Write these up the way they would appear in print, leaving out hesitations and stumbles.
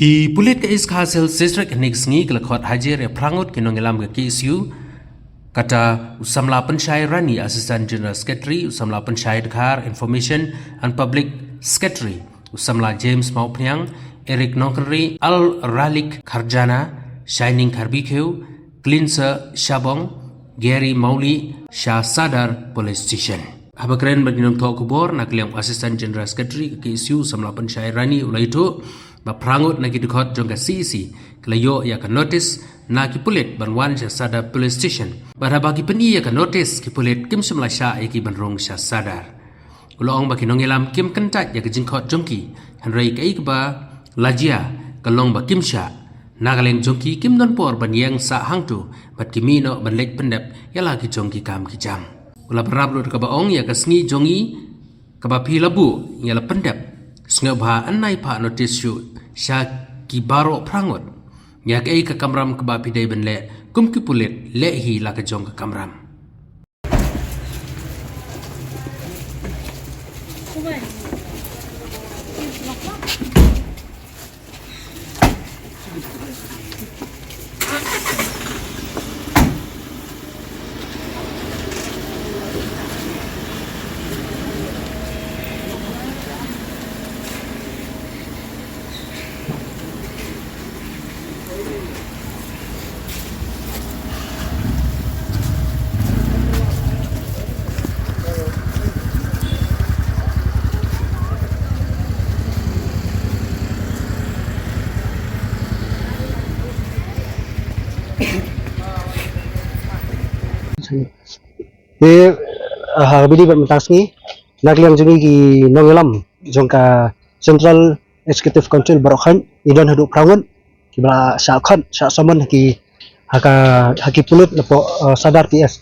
Ki pulit ke is khasel district next ngi kelakot haji re prangut kinongelam ke KSU kata usamla pensyai rani Assistant General Secretary usamla pensyai Dhar Information and Public Secretary usamla James Maupnyang Eric Nongkri Al Ralik Kharjana Shining Kharbikeu Cleanser Shabong Gary Mauli Shah Sadar Police Station. Habakren baginong to kubor nakliang Assistant General Secretary ke KSU usamla pensyai rani ulai itu prangut na kidukot jong ka CEC kelayo ya ka notice na kipulit banwan sya sadar police station bara bagi peni ya ka notice kipulit kim semla sya ki banrong sya sadar ulong baki nongelam kim kentat ya ka jingkot jongki hanrei ka ikba lajia kalong ba kim sya nagaleng jongki kim non por banyang sa hangtu bat kimino banlek pendep ya lagi jongki kam ki jam ula barablut ka baong ya ka sngi jongi ka ba philabu ya la pendep Sengabha anai pa notice yu sya ki baro prangut ya ke ka kamram ke ba pidai benle kum ki pulit le hi la ka jong ka kamram Bidi bermentasngi nakliang jungi ki nongelam jongka Central Executive Council Barokhan idon haduk prangun ki bala syakhan syak saman ki haki pulut lepo sadar PS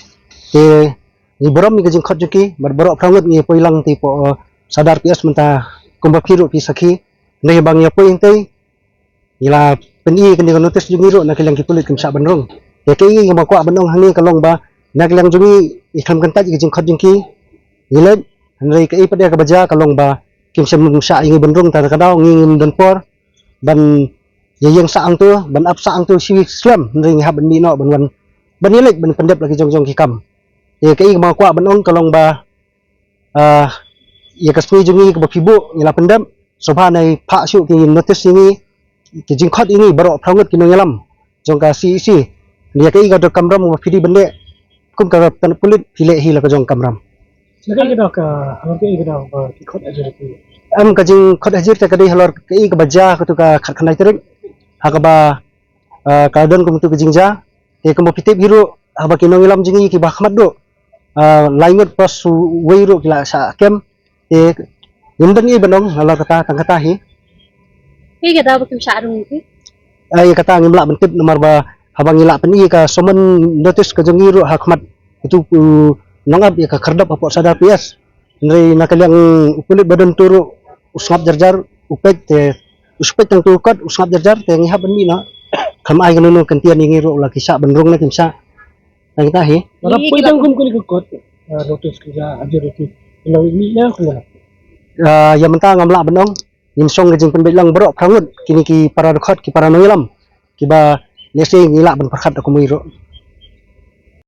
te ni borom ni jingkhat juki barok prangut ni poilang ti po sadar PS menta kumba piru pi sakhi nei bang ya poing tei ila peni keni notice jungi ro nakliang ki pulut kim syak banrong ya kei ngam kwa banong hangni kalong ba nakliang jungi ikham kantat ki jingkhat jingki nilet hanrei kai pada ka baja kalong ba kim sem sya ingi benrung tar kadau ngi donpor ban yeng saang tu ban ap saang tu si slam hanrei ngi haban mino ban wan ban nilet ban pendep lagi jong ki kam ye kai ma kwa banong kalong ba ye kasmi jungi ka bafibu ngila pendep sobha nai pha syu ki notice ingi ki jingkhat ingi baro prangut ki nongelam jong ka CEC dia kai ga kamram ma fidi bende kum ka tan pulit hile hila ka jong kamram Nagai kita ka hamar ke kita ki khot ajar ki am ka jing khot hajir ta kadai halor kai ka baja ka tu ka khatkanai terik hakaba ka don kum tu ka jingja te kum pitip biru haba ki nongilam jingi ki bahmat do laingot pas weiru kila sa kem te yundan ni banong halor kata tang kata hi kita bakim syarung ki ai kata ngimla bentip nomor ba haba ngila peni ka somen notice ka jingi ru hakmat itu nangap ya ka kardap apa sadar PS nrei nakaliang kulit badan turu usngap jarjar upet te uspet tang tukot usngap jarjar te ngihap benmi na kam ai ngono kentian ngiro la kisa benrung na kimsa tang tahi Marap poi tang kum kuli kot notice kita ajar ki lawi mi na ko na ya menta ngamla benong nimsong gejing penbelang berok prangut kini ki para dekat ki para noilam ki ba lesi ngila ben perkhat aku miro